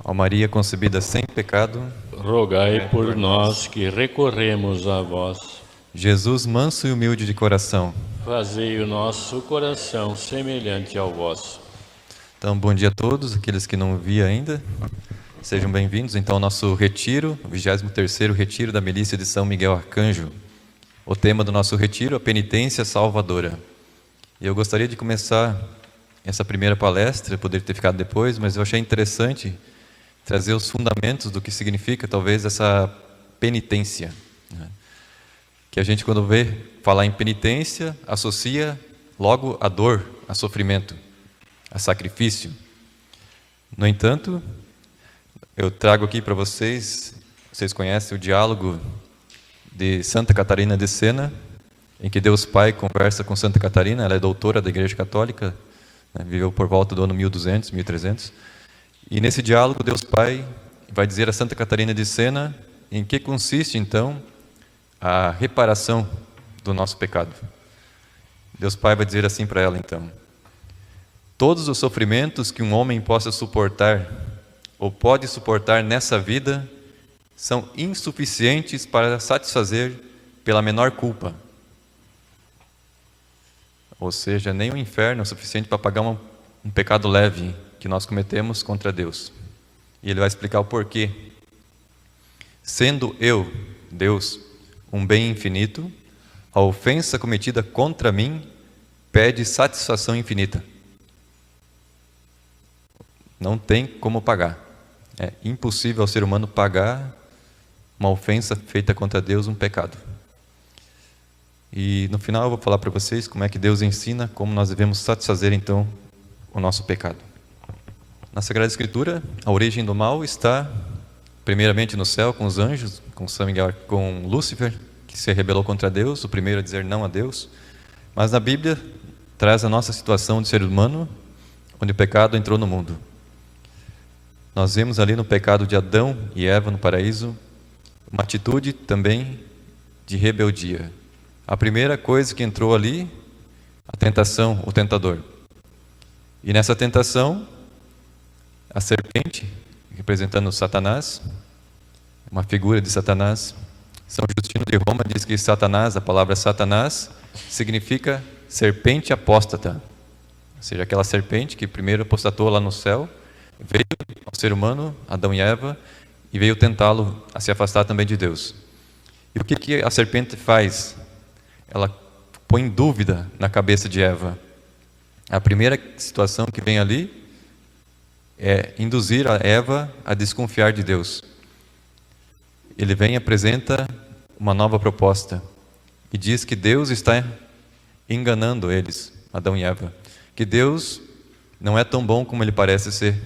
Ó Maria concebida sem pecado, rogai por nós que recorremos a vós. Jesus manso e humilde de coração, Fazei o nosso coração semelhante ao vosso. então bom dia a todos, aqueles que não vi ainda, sejam bem-vindos então ao nosso retiro, o 23º retiro da milícia de São Miguel Arcanjo. O tema do nosso retiro, a penitência salvadora. E eu gostaria de começar essa primeira palestra, poderia ter ficado depois, mas eu achei interessante trazer os fundamentos do que significa talvez essa penitência, né? Que a gente, quando vê falar em penitência, associa logo a dor, a sofrimento, a sacrifício. No entanto, eu trago aqui para vocês conhecem o diálogo de Santa Catarina de Sena, em que Deus Pai conversa com Santa Catarina. Ela é doutora da Igreja Católica, né, viveu por volta do ano 1200, 1300, e nesse diálogo Deus Pai vai dizer a Santa Catarina de Sena em que consiste então a reparação do nosso pecado. Deus Pai vai dizer assim para ela então: todos os sofrimentos que um homem possa suportar ou pode suportar nessa vida são insuficientes para satisfazer pela menor culpa. Ou seja, nem o inferno é o suficiente para pagar um pecado leve que nós cometemos contra Deus. E ele vai explicar o porquê. Sendo eu, Deus, um bem infinito, a ofensa cometida contra mim pede satisfação infinita. Não tem como pagar. É impossível ao ser humano pagar uma ofensa feita contra Deus, um pecado. E no final eu vou falar para vocês como é que Deus ensina, como nós devemos satisfazer então o nosso pecado. Na Sagrada Escritura, a origem do mal está primeiramente no céu com os anjos, com São Miguel, com Lúcifer, que se rebelou contra Deus, o primeiro a dizer não a Deus. Mas na Bíblia traz a nossa situação de ser humano, onde o pecado entrou no mundo. Nós vemos ali no pecado de Adão e Eva no paraíso uma atitude também de rebeldia. A primeira coisa que entrou ali, a tentação, o tentador. E nessa tentação, a serpente, representando Satanás, uma figura de Satanás. São Justino de Roma diz que Satanás, a palavra Satanás, significa serpente apóstata. Ou seja, aquela serpente que primeiro apostatou lá no céu, veio ao ser humano, Adão e Eva, e veio tentá-lo a se afastar também de Deus. E o que a serpente faz? Ela põe dúvida na cabeça de Eva. A primeira situação que vem ali é induzir a Eva a desconfiar de Deus. Ele vem e apresenta uma nova proposta e diz que Deus está enganando eles, Adão e Eva, que Deus não é tão bom como ele parece ser,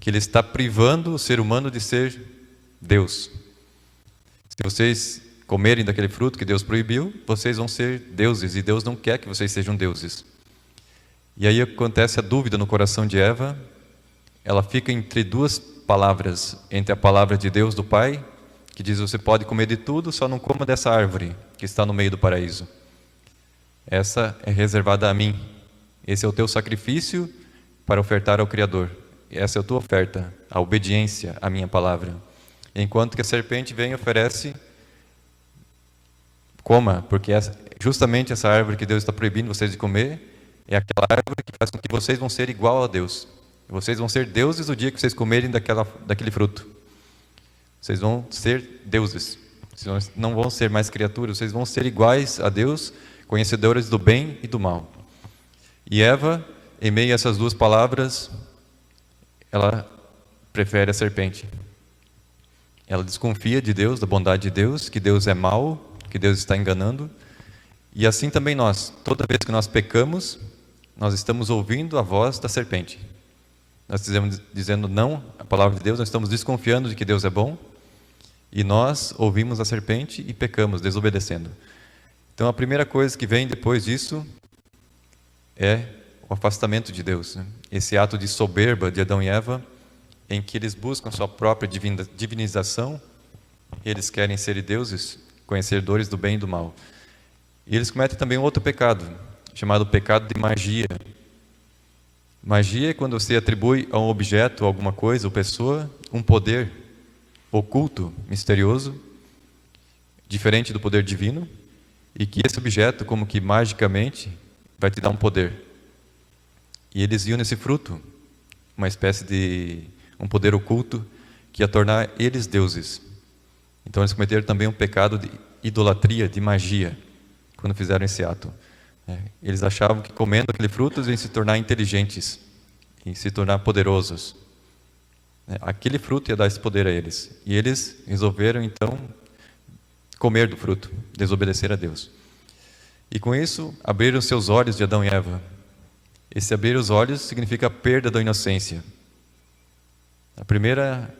que ele está privando o ser humano de ser Deus. Se vocês comerem daquele fruto que Deus proibiu, vocês vão ser deuses, e Deus não quer que vocês sejam deuses. E aí acontece a dúvida no coração de Eva. Ela fica entre duas palavras, entre a palavra de Deus, do Pai, que diz: você pode comer de tudo, só não coma dessa árvore que está no meio do paraíso. Essa é reservada a mim. Esse é o teu sacrifício para ofertar ao Criador. Essa é a tua oferta, a obediência à minha palavra. Enquanto que a serpente vem e oferece: coma, porque justamente essa árvore que Deus está proibindo vocês de comer é aquela árvore que faz com que vocês vão ser igual a Deus. Vocês vão ser deuses o dia que vocês comerem daquele fruto. Vocês vão ser deuses. Vocês não vão ser mais criaturas, vocês vão ser iguais a Deus, conhecedores do bem e do mal. E Eva, em meio a essas duas palavras, ela prefere a serpente. Ela desconfia de Deus, da bondade de Deus, que Deus é mau, que Deus está enganando. E assim também nós, toda vez que nós pecamos, nós estamos ouvindo a voz da serpente. Nós estamos dizendo não à palavra de Deus, nós estamos desconfiando de que Deus é bom, e nós ouvimos a serpente e pecamos, desobedecendo. Então a primeira coisa que vem depois disso é o afastamento de Deus, né? Esse ato de soberba de Adão e Eva, em que eles buscam sua própria divinização, eles querem ser deuses, conhecedores do bem e do mal. E eles cometem também um outro pecado, chamado pecado de magia. Magia é quando você atribui a um objeto, a alguma coisa ou pessoa, um poder oculto, misterioso, diferente do poder divino, e que esse objeto, como que magicamente, vai te dar um poder. E eles viam nesse fruto uma espécie de um poder oculto que ia tornar eles deuses. Então eles cometeram também um pecado de idolatria, de magia, quando fizeram esse ato. Eles achavam que comendo aquele fruto eles iam se tornar inteligentes, iam se tornar poderosos. Aquele fruto ia dar esse poder a eles. E eles resolveram então comer do fruto, desobedecer a Deus. E com isso abriram seus olhos de Adão e Eva. Esse abrir os olhos significa a perda da inocência. A primeira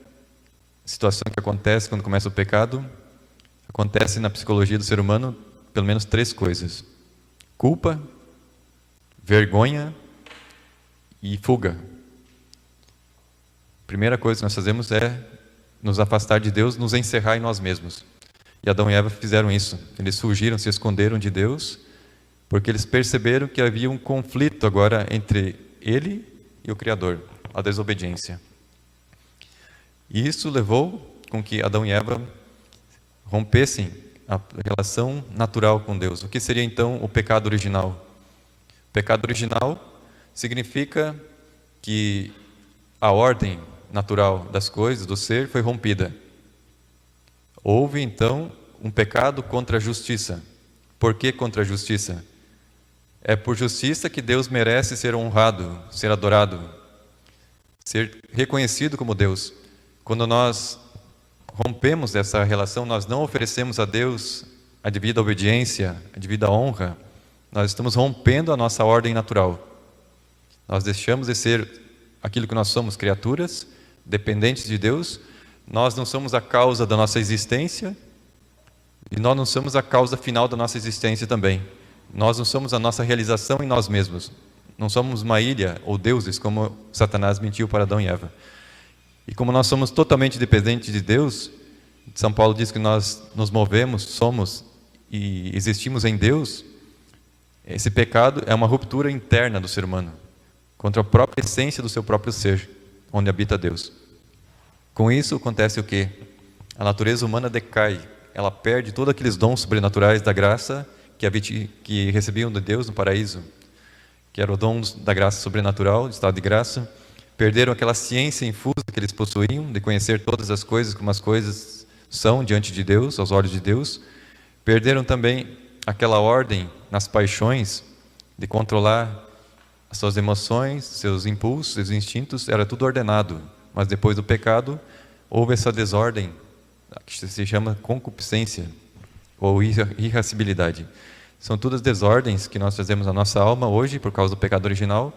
situação que acontece quando começa o pecado, acontece na psicologia do ser humano pelo menos 3 coisas: culpa, vergonha e fuga. A primeira coisa que nós fazemos é nos afastar de Deus, nos encerrar em nós mesmos. E Adão e Eva fizeram isso. Eles fugiram, se esconderam de Deus, porque eles perceberam que havia um conflito agora entre ele e o Criador, a desobediência. E isso levou com que Adão e Eva rompessem a relação natural com Deus. O que seria então o pecado original? O pecado original significa que a ordem natural das coisas, do ser, foi rompida. Houve então um pecado contra a justiça. Por que contra a justiça? É por justiça que Deus merece ser honrado, ser adorado, ser reconhecido como Deus. Quando nós rompemos essa relação, nós não oferecemos a Deus a devida obediência, a devida honra, nós estamos rompendo a nossa ordem natural. Nós deixamos de ser aquilo que nós somos, criaturas, dependentes de Deus. Nós não somos a causa da nossa existência e nós não somos a causa final da nossa existência também. Nós não somos a nossa realização em nós mesmos. Não somos uma ilha ou deuses, como Satanás mentiu para Adão e Eva. E como nós somos totalmente dependentes de Deus, São Paulo diz que nós nos movemos, somos e existimos em Deus. Esse pecado é uma ruptura interna do ser humano, contra a própria essência do seu próprio ser, onde habita Deus. Com isso acontece o quê? A natureza humana decai, ela perde todos aqueles dons sobrenaturais da graça que recebiam de Deus no paraíso, que eram os dons da graça sobrenatural, do estado de graça. Perderam aquela ciência infusa que eles possuíam, de conhecer todas as coisas como as coisas são diante de Deus, aos olhos de Deus. Perderam também aquela ordem nas paixões, de controlar as suas emoções, seus impulsos, seus instintos, era tudo ordenado. Mas depois do pecado, houve essa desordem, que se chama concupiscência, ou irascibilidade. São todas desordens que nós fazemos na nossa alma hoje, por causa do pecado original.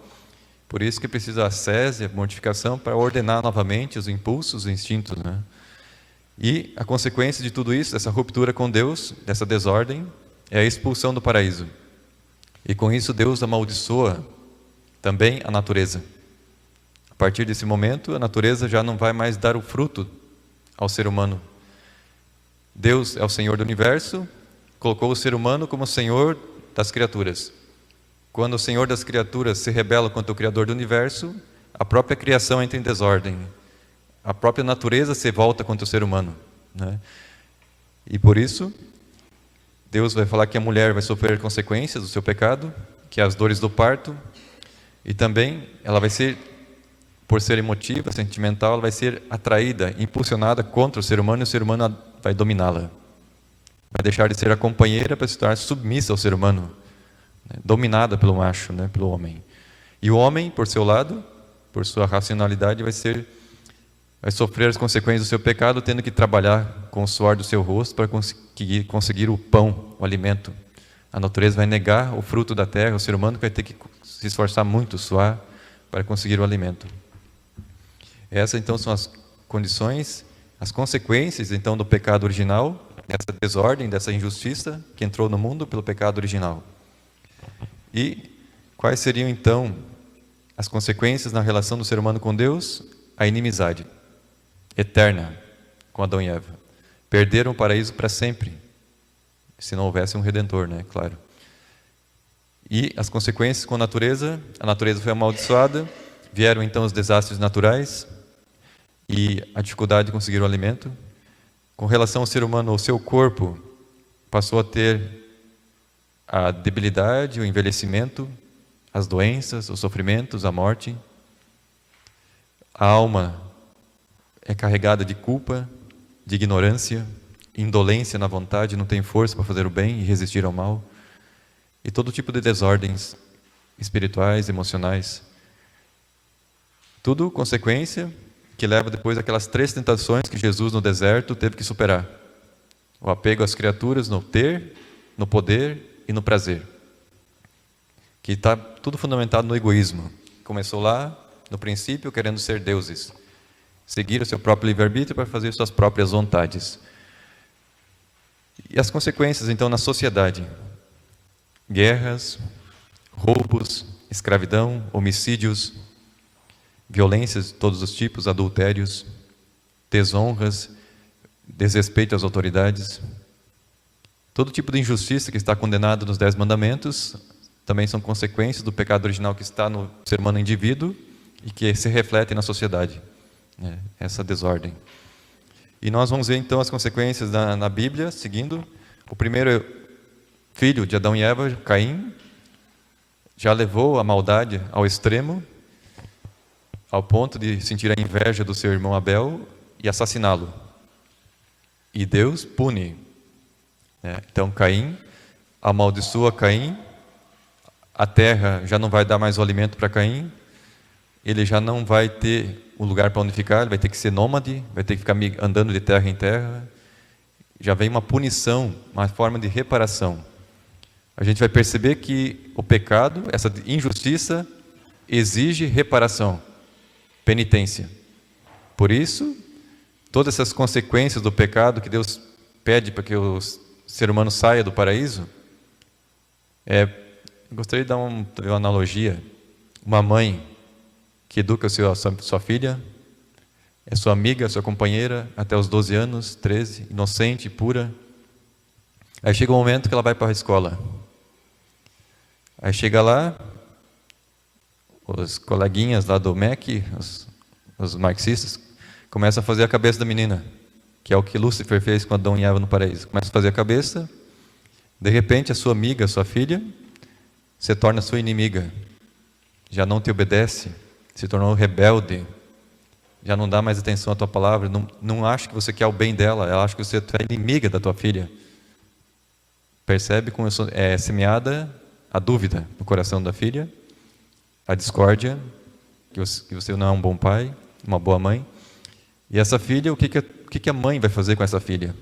Por isso que precisa a ascese, a mortificação, para ordenar novamente os impulsos, os instintos, né? E a consequência de tudo isso, dessa ruptura com Deus, dessa desordem, é a expulsão do paraíso. E com isso Deus amaldiçoa também a natureza. A partir desse momento, a natureza já não vai mais dar o fruto ao ser humano. Deus é o Senhor do universo, colocou o ser humano como Senhor das criaturas. Quando o Senhor das criaturas se rebela contra o Criador do universo, a própria criação entra em desordem. A própria natureza se volta contra o ser humano, né? E por isso, Deus vai falar que a mulher vai sofrer consequências do seu pecado, que é as dores do parto, e também ela vai ser, por ser emotiva, sentimental, ela vai ser atraída, impulsionada contra o ser humano, e o ser humano vai dominá-la. Vai deixar de ser a companheira para se tornar submissa ao ser humano, dominada pelo macho, né, pelo homem. E o homem, por seu lado, por sua racionalidade, vai sofrer as consequências do seu pecado, tendo que trabalhar com o suor do seu rosto para conseguir o pão, o alimento. A natureza vai negar o fruto da terra, o ser humano vai ter que se esforçar muito, suar, para conseguir o alimento. Essas então são as condições, as consequências então do pecado original, dessa desordem, dessa injustiça que entrou no mundo pelo pecado original. E quais seriam então as consequências na relação do ser humano com Deus? A inimizade eterna com Adão e Eva. Perderam o paraíso para sempre, se não houvesse um Redentor, né? Claro. E as consequências com a natureza foi amaldiçoada, vieram então os desastres naturais e a dificuldade de conseguir o alimento. Com relação ao ser humano, o seu corpo passou a ter a debilidade, o envelhecimento, as doenças, os sofrimentos, a morte. A alma é carregada de culpa, de ignorância, indolência na vontade, não tem força para fazer o bem e resistir ao mal. E todo tipo de desordens espirituais, emocionais. Tudo consequência que leva depois àquelas 3 tentações que Jesus no deserto teve que superar. O apego às criaturas no ter, no poder e no prazer. Que está tudo fundamentado no egoísmo. Começou lá, no princípio, querendo ser deuses. Seguir o seu próprio livre-arbítrio para fazer suas próprias vontades. E as consequências, então, na sociedade. Guerras, roubos, escravidão, homicídios, violências de todos os tipos, adultérios, desonras, desrespeito às autoridades. Todo tipo de injustiça que está condenado nos 10 mandamentos também são consequências do pecado original que está no ser humano indivíduo e que se reflete na sociedade. Essa desordem. E nós vamos ver então as consequências na Bíblia, seguindo. O primeiro filho de Adão e Eva, Caim, já levou a maldade ao extremo, ao ponto de sentir a inveja do seu irmão Abel e assassiná-lo. E Deus pune. Então Caim amaldiçoa Caim, a terra já não vai dar mais o alimento para Caim, ele já não vai ter um lugar para onde ficar, ele vai ter que ser nômade, vai ter que ficar andando de terra em terra. Já vem uma punição, uma forma de reparação. A gente vai perceber que o pecado, essa injustiça, exige reparação, penitência. Por isso, todas essas consequências do pecado que Deus pede para que o ser humano saia do paraíso, gostaria de dar uma analogia. Uma mãe que educa sua filha, é sua amiga, sua companheira, até os 12 anos, 13, inocente, pura. Aí chega um momento que ela vai para a escola. Aí chega lá, os coleguinhas lá do MEC, os marxistas, começam a fazer a cabeça da menina, que é o que Lúcifer fez com Adão e Eva no paraíso. Começa a fazer a cabeça, de repente a sua amiga, sua filha, se torna sua inimiga. Já não te obedece, se tornou rebelde, já não dá mais atenção à tua palavra, não acha que você quer o bem dela, ela acha que você é inimiga da tua filha. Percebe como é semeada a dúvida no coração da filha, a discórdia, que você não é um bom pai, uma boa mãe. E essa filha, o que a mãe vai fazer com essa filha?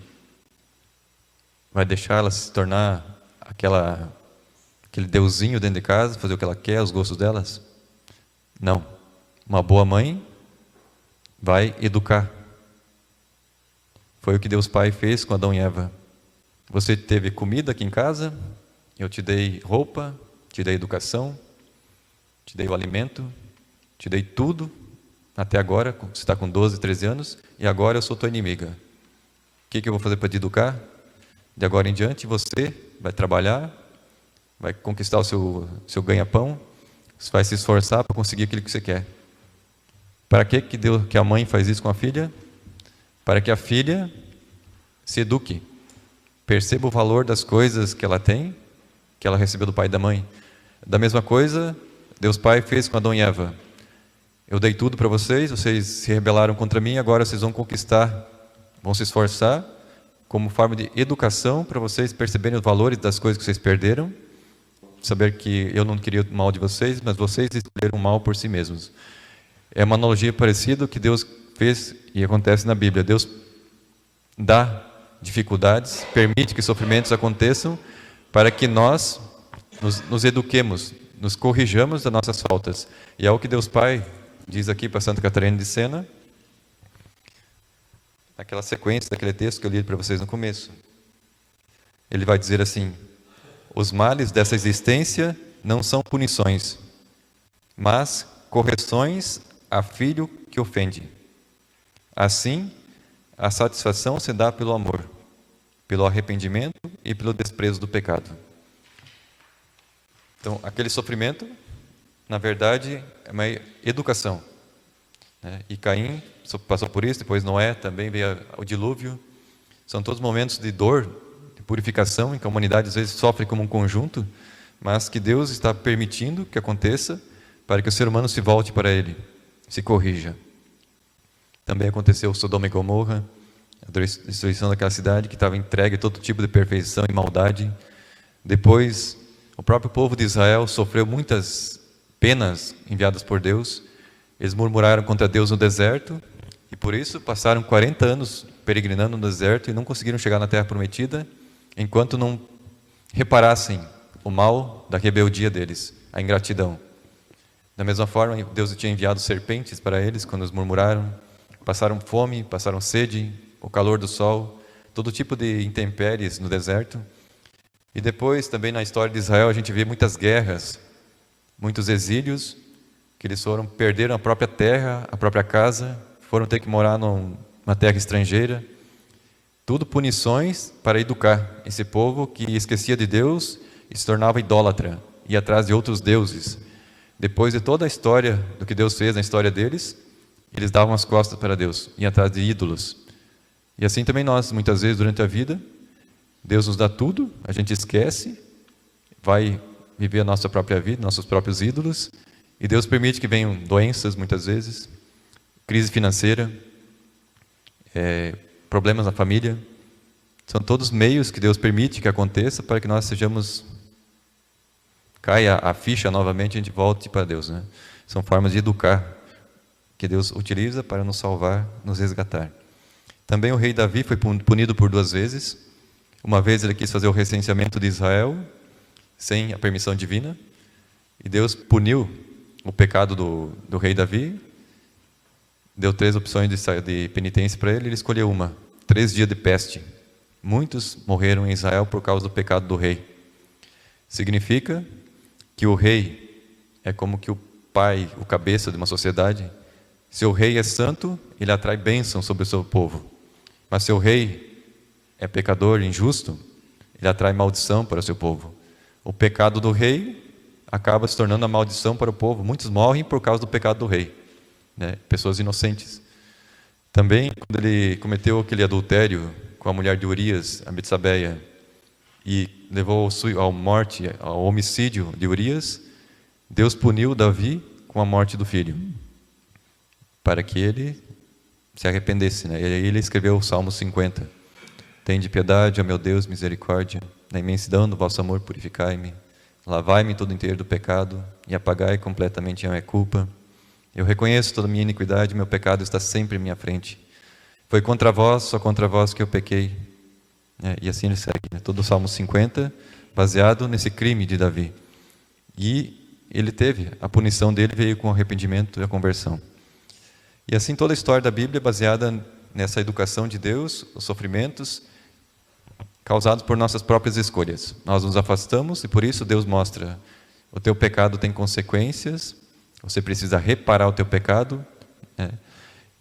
Vai deixar ela se tornar aquele deusinho dentro de casa, fazer o que ela quer, os gostos delas? Não. Uma boa mãe vai educar. Foi o que Deus Pai fez com Adão e Eva. Você teve comida aqui em casa, eu te dei roupa, te dei educação, te dei o alimento, te dei tudo, até agora, você está com 12, 13 anos, e agora eu sou tua inimiga. O que eu vou fazer para te educar? De agora em diante, você vai trabalhar, vai conquistar o seu ganha-pão, você vai se esforçar para conseguir aquilo que você quer. Para que a mãe faz isso com a filha? Para que a filha se eduque, perceba o valor das coisas que ela tem, que ela recebeu do pai e da mãe. Da mesma coisa, Deus Pai fez com Adão e Eva. Eu dei tudo para vocês se rebelaram contra mim, agora vocês vão conquistar, vão se esforçar como forma de educação para vocês perceberem os valores das coisas que vocês perderam, saber que eu não queria o mal de vocês, mas vocês escolheram o mal por si mesmos. É uma analogia parecida que Deus fez e acontece na Bíblia. Deus dá dificuldades, permite que sofrimentos aconteçam para que nós nos eduquemos, nos corrijamos das nossas faltas. E é o que Deus Pai diz aqui para Santa Catarina de Sena, naquela sequência daquele texto que eu li para vocês no começo. Ele vai dizer assim: os males dessa existência não são punições, mas correções a filho que ofende. Assim, a satisfação se dá pelo amor, pelo arrependimento e pelo desprezo do pecado. Então, aquele sofrimento, na verdade, é uma educação, né? E Caim passou por isso, depois Noé também veio o dilúvio. São todos momentos de dor, de purificação, em que a humanidade às vezes sofre como um conjunto, mas que Deus está permitindo que aconteça para que o ser humano se volte para Ele, se corrija. Também aconteceu Sodoma e Gomorra, a destruição daquela cidade que estava entregue a todo tipo de perfeição e maldade. Depois, o próprio povo de Israel sofreu muitas penas enviadas por Deus. Eles murmuraram contra Deus no deserto e por isso passaram 40 anos peregrinando no deserto e não conseguiram chegar na terra prometida enquanto não reparassem o mal da rebeldia deles, a ingratidão. Da mesma forma, Deus tinha enviado serpentes para eles quando eles murmuraram, passaram fome, passaram sede, o calor do sol, todo tipo de intempéries no deserto. E depois, também na história de Israel, a gente vê muitas guerras, muitos exílios, que eles perderam a própria terra, a própria casa, foram ter que morar numa terra estrangeira. Tudo punições para educar esse povo que esquecia de Deus e se tornava idólatra, ia atrás de outros deuses. Depois de toda a história do que Deus fez na história deles, eles davam as costas para Deus, iam atrás de ídolos. E assim também nós, muitas vezes durante a vida, Deus nos dá tudo, a gente esquece, vai viver a nossa própria vida, nossos próprios ídolos, e Deus permite que venham doenças, muitas vezes, crise financeira, problemas na família. São todos meios que Deus permite que aconteça para que nós caia a ficha novamente e a gente volte para Deus, né? São formas de educar que Deus utiliza para nos salvar, nos resgatar. Também o rei Davi foi punido por 2 vezes. Uma vez ele quis fazer o recenseamento de Israel sem a permissão divina, e Deus puniu o pecado do rei Davi, deu 3 opções de penitência para ele, ele escolheu uma: 3 dias de peste. Muitos morreram em Israel por causa do pecado do rei. Significa que o rei é como que o pai, o cabeça de uma sociedade. Se o rei é santo, ele atrai bênção sobre o seu povo. Mas se o rei é pecador, injusto, ele atrai maldição para o seu povo. O pecado do rei acaba se tornando a maldição para o povo. Muitos morrem por causa do pecado do rei, né? Pessoas inocentes. Também, quando ele cometeu aquele adultério com a mulher de Urias, a Betsabeia, e levou à morte, ao homicídio de Urias, Deus puniu Davi com a morte do filho, para que ele se arrependesse, né? E aí ele escreveu o Salmo 50. Tende piedade, ó meu Deus, misericórdia, na imensidão do vosso amor purificai-me, lavai-me todo inteiro do pecado e apagai completamente a minha culpa. Eu reconheço toda a minha iniquidade, meu pecado está sempre em minha frente. Foi contra vós, só contra vós que eu pequei. E assim ele segue, né? Todo o Salmo 50 baseado nesse crime de Davi. E ele teve, a punição dele veio com o arrependimento e a conversão. E assim toda a história da Bíblia é baseada nessa educação de Deus, os sofrimentos causados por nossas próprias escolhas. Nós nos afastamos e por isso Deus mostra: o teu pecado tem consequências, você precisa reparar o teu pecado, né?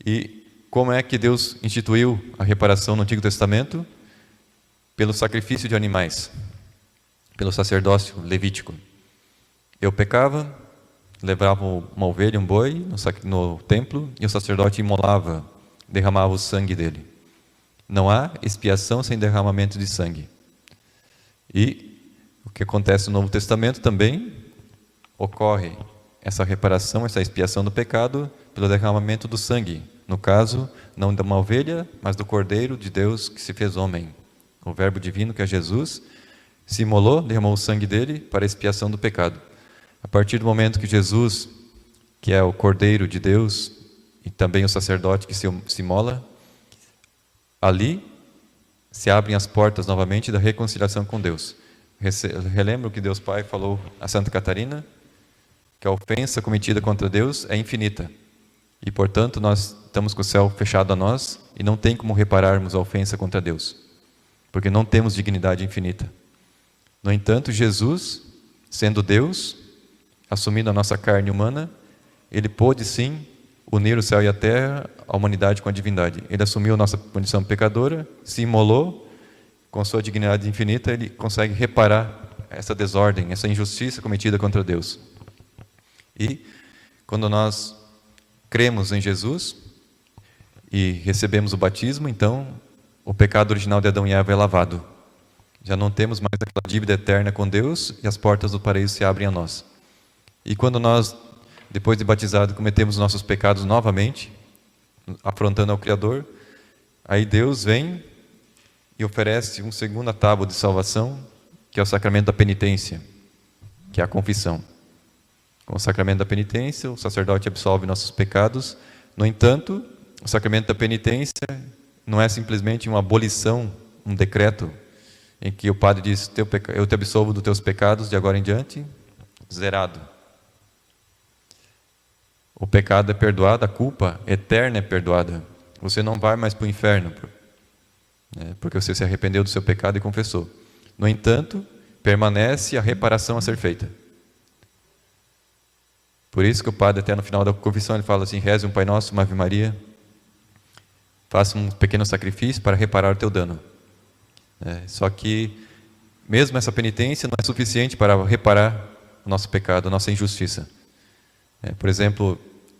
E como é que Deus instituiu a reparação no Antigo Testamento? Pelo sacrifício de animais, pelo sacerdócio levítico. Eu pecava, levava uma ovelha, um boi no templo, e o sacerdote imolava, derramava o sangue dele. Não há expiação sem derramamento de sangue. E o que acontece no Novo Testamento também ocorre essa reparação, essa expiação do pecado pelo derramamento do sangue. No caso, não de uma ovelha, mas do Cordeiro de Deus que se fez homem. O Verbo divino, que é Jesus, se imolou, derramou o sangue dele para a expiação do pecado. A partir do momento que Jesus, que é o Cordeiro de Deus, e também o sacerdote que se imola, ali se abrem as portas novamente da reconciliação com Deus. Relembro que Deus Pai falou a Santa Catarina, que a ofensa cometida contra Deus é infinita. E, portanto, nós estamos com o céu fechado a nós e não tem como repararmos a ofensa contra Deus, porque não temos dignidade infinita. No entanto, Jesus, sendo Deus, assumindo a nossa carne humana, Ele pôde sim unir o céu e a terra, a humanidade com a divindade. Ele assumiu a nossa condição pecadora, se imolou, com sua dignidade infinita, Ele consegue reparar essa desordem, essa injustiça cometida contra Deus. E quando nós cremos em Jesus e recebemos o batismo, então o pecado original de Adão e Eva é lavado. Já não temos mais aquela dívida eterna com Deus e as portas do paraíso se abrem a nós. E quando nós, depois de batizado, cometemos nossos pecados novamente, afrontando ao Criador, aí Deus vem e oferece uma segunda tábua de salvação, que é o sacramento da penitência, que é a confissão. Com o sacramento da penitência, o sacerdote absolve nossos pecados. No entanto, o sacramento da penitência não é simplesmente uma abolição, um decreto, em que o padre diz, eu te absolvo dos teus pecados de agora em diante, zerado. O pecado é perdoado, a culpa eterna é perdoada. Você não vai mais para o inferno, porque você se arrependeu do seu pecado e confessou. No entanto, permanece a reparação a ser feita. Por isso que o padre, até no final da confissão, ele fala assim, reze um Pai Nosso, uma Ave Maria, faça um pequeno sacrifício para reparar o teu dano. Só que, mesmo essa penitência não é suficiente para reparar o nosso pecado, a nossa injustiça. Por exemplo,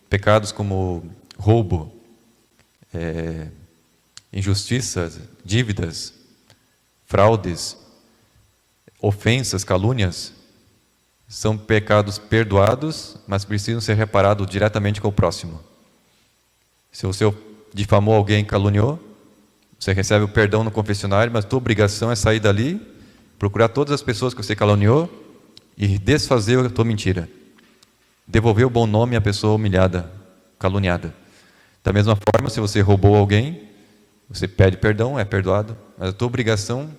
pecados como roubo, injustiças, dívidas, fraudes, ofensas, calúnias, são pecados perdoados, mas precisam ser reparados diretamente com o próximo. Se você difamou alguém, caluniou, você recebe o perdão no confessionário, mas a tua obrigação é sair dali, procurar todas as pessoas que você caluniou e desfazer a tua mentira. Devolver o bom nome à pessoa humilhada, caluniada. Da mesma forma, se você roubou alguém, você pede perdão, é perdoado, mas a tua obrigação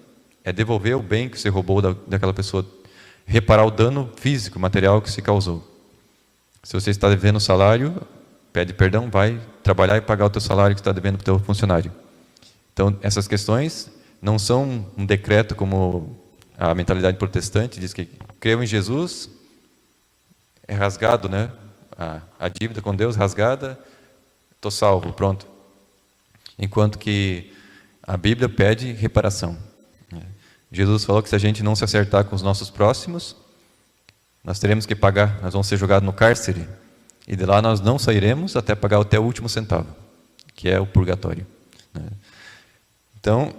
é devolver o bem que você roubou daquela pessoa, reparar o dano físico, material que se causou. Se você está devendo salário, pede perdão, vai trabalhar e pagar o teu salário que está devendo para o teu funcionário. Então, essas questões não são um decreto como a mentalidade protestante diz que creio em Jesus, é rasgado, né? A dívida com Deus rasgada, estou salvo, pronto. Enquanto que a Bíblia pede reparação. Jesus falou que se a gente não se acertar com os nossos próximos, nós teremos que pagar, nós vamos ser jogados no cárcere, e de lá nós não sairemos até pagar até o último centavo, que é o purgatório. Então,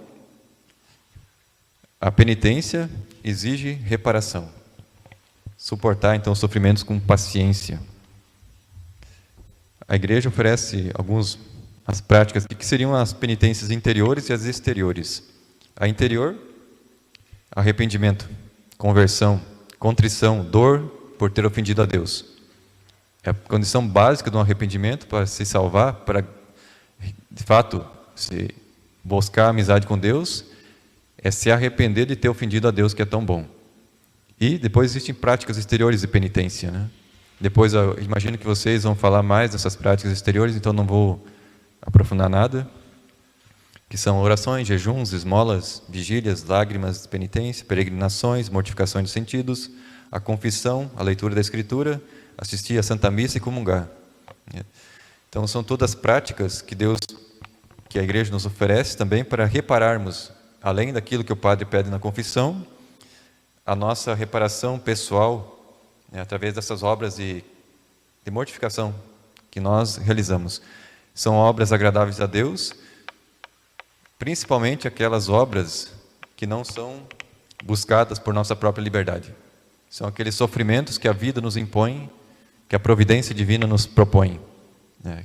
a penitência exige reparação. Suportar, então, os sofrimentos com paciência. A igreja oferece as práticas, que seriam as penitências interiores e as exteriores. A interior, arrependimento, conversão, contrição, dor por ter ofendido a Deus. É a condição básica de um arrependimento para se salvar, para, de fato, se buscar a amizade com Deus, é se arrepender de ter ofendido a Deus, que é tão bom. E depois existem práticas exteriores de penitência, né? Depois eu imagino que vocês vão falar mais dessas práticas exteriores, então não vou aprofundar nada, que são orações, jejuns, esmolas, vigílias, lágrimas, penitência, peregrinações, mortificação de sentidos, a confissão, a leitura da Escritura, assistir à Santa Missa e comungar. Então são todas práticas que a igreja nos oferece também para repararmos, além daquilo que o padre pede na confissão, a nossa reparação pessoal, através dessas obras de mortificação que nós realizamos. São obras agradáveis a Deus, principalmente aquelas obras que não são buscadas por nossa própria liberdade. São aqueles sofrimentos que a vida nos impõe, que a providência divina nos propõe,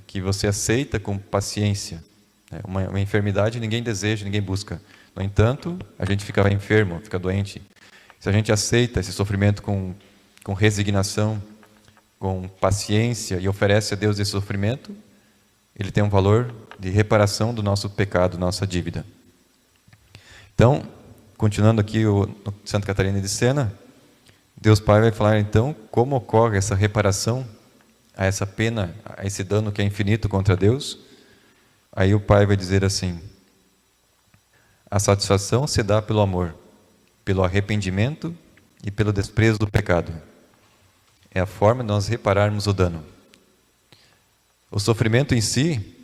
que você aceita com paciência. Uma enfermidade ninguém deseja, ninguém busca. No entanto, a gente fica enfermo, fica doente. Se a gente aceita esse sofrimento com resignação, com paciência e oferece a Deus esse sofrimento, ele tem um valor de reparação do nosso pecado, nossa dívida. Então, continuando aqui no Santa Catarina de Sena, Deus Pai vai falar então como ocorre essa reparação a essa pena, a esse dano que é infinito contra Deus. Aí o Pai vai dizer assim: a satisfação se dá pelo amor, pelo arrependimento e pelo desprezo do pecado. É a forma de nós repararmos o dano. O sofrimento em si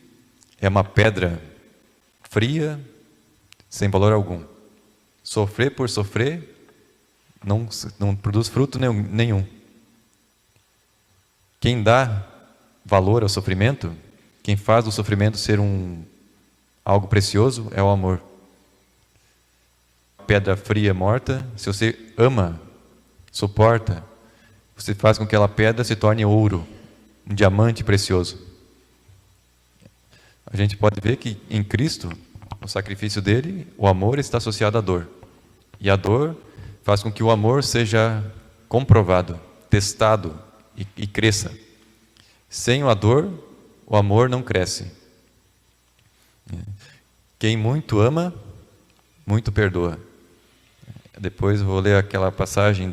é uma pedra fria, sem valor algum. Sofrer por sofrer não produz fruto nenhum. Quem dá valor ao sofrimento, quem faz o sofrimento ser algo precioso, é o amor. Pedra fria morta, se você ama, suporta, você faz com que aquela pedra se torne ouro, um diamante precioso. A gente pode ver que em Cristo, o sacrifício dele, o amor está associado à dor. E a dor faz com que o amor seja comprovado, testado e cresça. Sem a dor, o amor não cresce. Quem muito ama, muito perdoa. Depois eu vou ler aquela passagem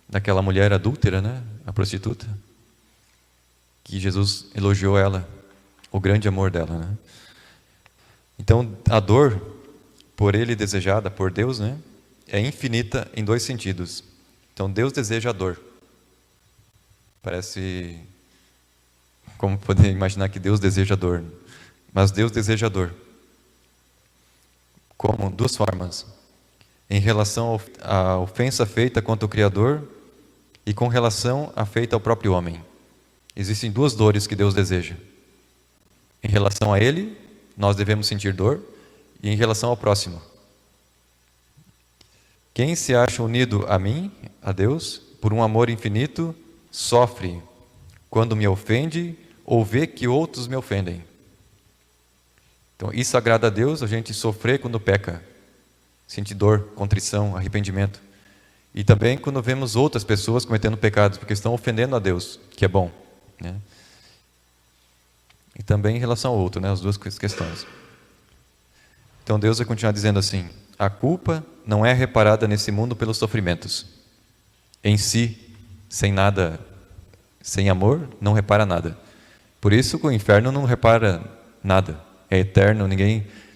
daquela mulher adúltera, né? A prostituta, que Jesus elogiou ela, o grande amor dela, né? Então, a dor, por ele desejada, por Deus, né? É infinita em dois sentidos. Então, Deus deseja a dor. Parece como poder imaginar que Deus deseja a dor. Mas Deus deseja a dor. Como? Duas formas. Em relação à ofensa feita contra o Criador e com relação à feita ao próprio homem. Existem duas dores que Deus deseja. Em relação a Ele, nós devemos sentir dor, e em relação ao próximo. Quem se acha unido a mim, a Deus, por um amor infinito, sofre quando me ofende ou vê que outros me ofendem. Então, isso agrada a Deus, a gente sofrer quando peca, sentir dor, contrição, arrependimento. E também quando vemos outras pessoas cometendo pecados, porque estão ofendendo a Deus, que é bom, né? E também em relação ao outro, né? As duas questões. Então Deus vai continuar dizendo assim: a culpa não é reparada nesse mundo pelos sofrimentos. Em si, sem nada, sem amor, não repara nada. Por isso que o inferno não repara nada. É eterno,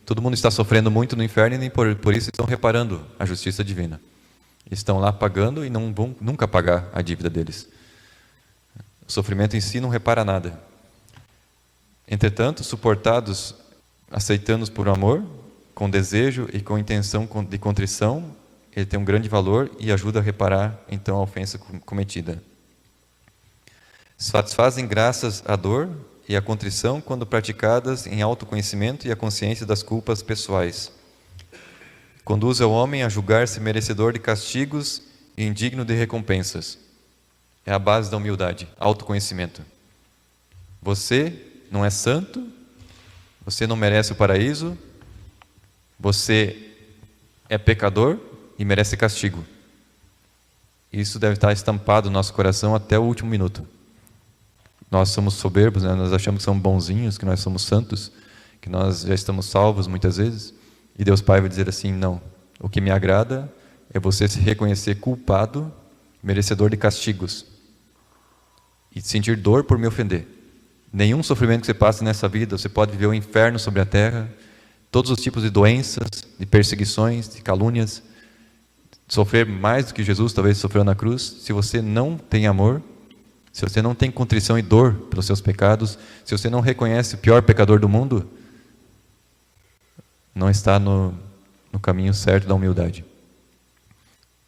todo mundo está sofrendo muito no inferno e nem por isso estão reparando a justiça divina. Estão lá pagando e não vão nunca pagar a dívida deles. O sofrimento em si não repara nada. Entretanto, suportados, aceitando-os por amor, com desejo e com intenção de contrição, ele tem um grande valor e ajuda a reparar, então, a ofensa cometida. Satisfazem graças à dor e à contrição quando praticadas em autoconhecimento e a consciência das culpas pessoais. Conduz o homem a julgar-se merecedor de castigos e indigno de recompensas. É a base da humildade, autoconhecimento. Você não é santo, você não merece o paraíso, você é pecador e merece castigo. Isso deve estar estampado no nosso coração até o último minuto. Nós somos soberbos, né? Nós achamos que somos bonzinhos, que nós somos santos, que nós já estamos salvos muitas vezes. E Deus Pai vai dizer assim: não, o que me agrada é você se reconhecer culpado, merecedor de castigos, e sentir dor por me ofender. Nenhum sofrimento que você passe nessa vida, você pode viver o inferno sobre a terra, todos os tipos de doenças, de perseguições, de calúnias, sofrer mais do que Jesus talvez sofreu na cruz. Se você não tem amor, se você não tem contrição e dor pelos seus pecados, se você não reconhece o pior pecador do mundo, não está no caminho certo da humildade.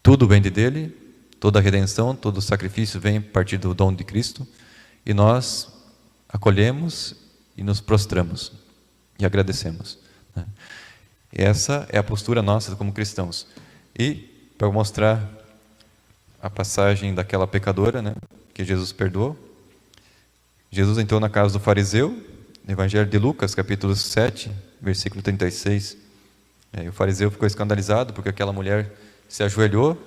Tudo vem dele, toda a redenção, todo o sacrifício vem a partir do dom de Cristo, e nós acolhemos e nos prostramos e agradecemos, né? Essa é a postura nossa como cristãos. E para mostrar a passagem daquela pecadora, né, que Jesus perdoou, Jesus entrou na casa do fariseu, no Evangelho de Lucas, capítulo 7, versículo 36. E o fariseu ficou escandalizado porque aquela mulher se ajoelhou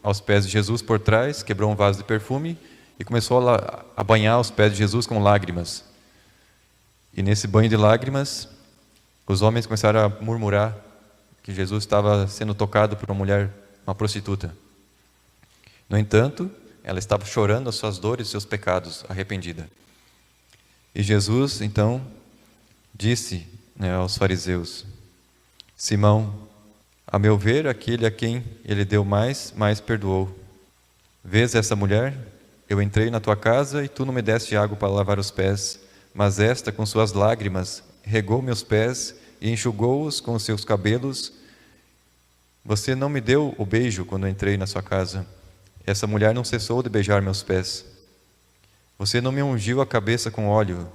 aos pés de Jesus por trás, quebrou um vaso de perfume e começou a banhar os pés de Jesus com lágrimas. E nesse banho de lágrimas, os homens começaram a murmurar que Jesus estava sendo tocado por uma mulher, uma prostituta. No entanto, ela estava chorando as suas dores e seus pecados, arrependida. E Jesus, então, disse, né, aos fariseus: Simão, a meu ver, aquele a quem ele deu mais perdoou. Vês essa mulher? Eu entrei na tua casa e tu não me deste água para lavar os pés, mas esta, com suas lágrimas, regou meus pés e enxugou-os com os seus cabelos. Você não me deu o beijo quando entrei na sua casa. Essa mulher não cessou de beijar meus pés. Você não me ungiu a cabeça com óleo,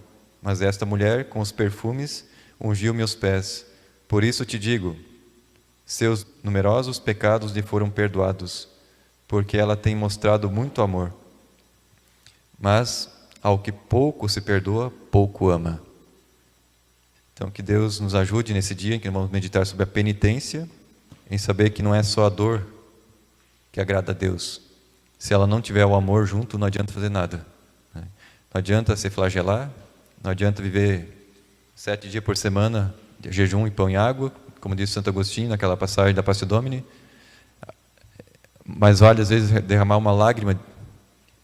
mas esta mulher, com os perfumes, ungiu meus pés. Por isso te digo, seus numerosos pecados lhe foram perdoados, porque ela tem mostrado muito amor. Mas ao que pouco se perdoa, pouco ama. Então que Deus nos ajude nesse dia em que vamos meditar sobre a penitência, em saber que não é só a dor que agrada a Deus. Se ela não tiver o amor junto, não adianta fazer nada. Não adianta se flagelar, não adianta viver 7 dias por semana de jejum e pão e água, como disse Santo Agostinho naquela passagem da Passio Domini. Mas vale às vezes derramar uma lágrima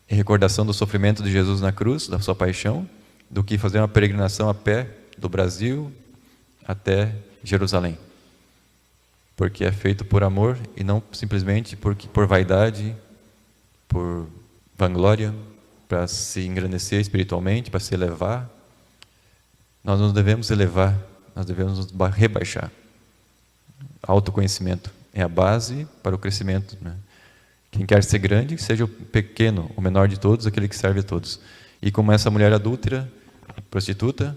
em recordação do sofrimento de Jesus na cruz, da sua paixão, do que fazer uma peregrinação a pé do Brasil até Jerusalém. Porque é feito por amor e não simplesmente por vaidade, por vanglória, para se engrandecer espiritualmente, para se elevar. Nós não devemos elevar, nós devemos nos rebaixar. Autoconhecimento é a base para o crescimento, né? Quem quer ser grande, seja o pequeno, o menor de todos, aquele que serve a todos. E como essa mulher adúltera, prostituta,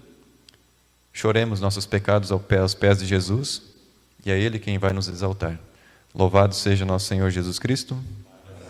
choremos nossos pecados aos pés de Jesus, e é Ele quem vai nos exaltar. Louvado seja nosso Senhor Jesus Cristo.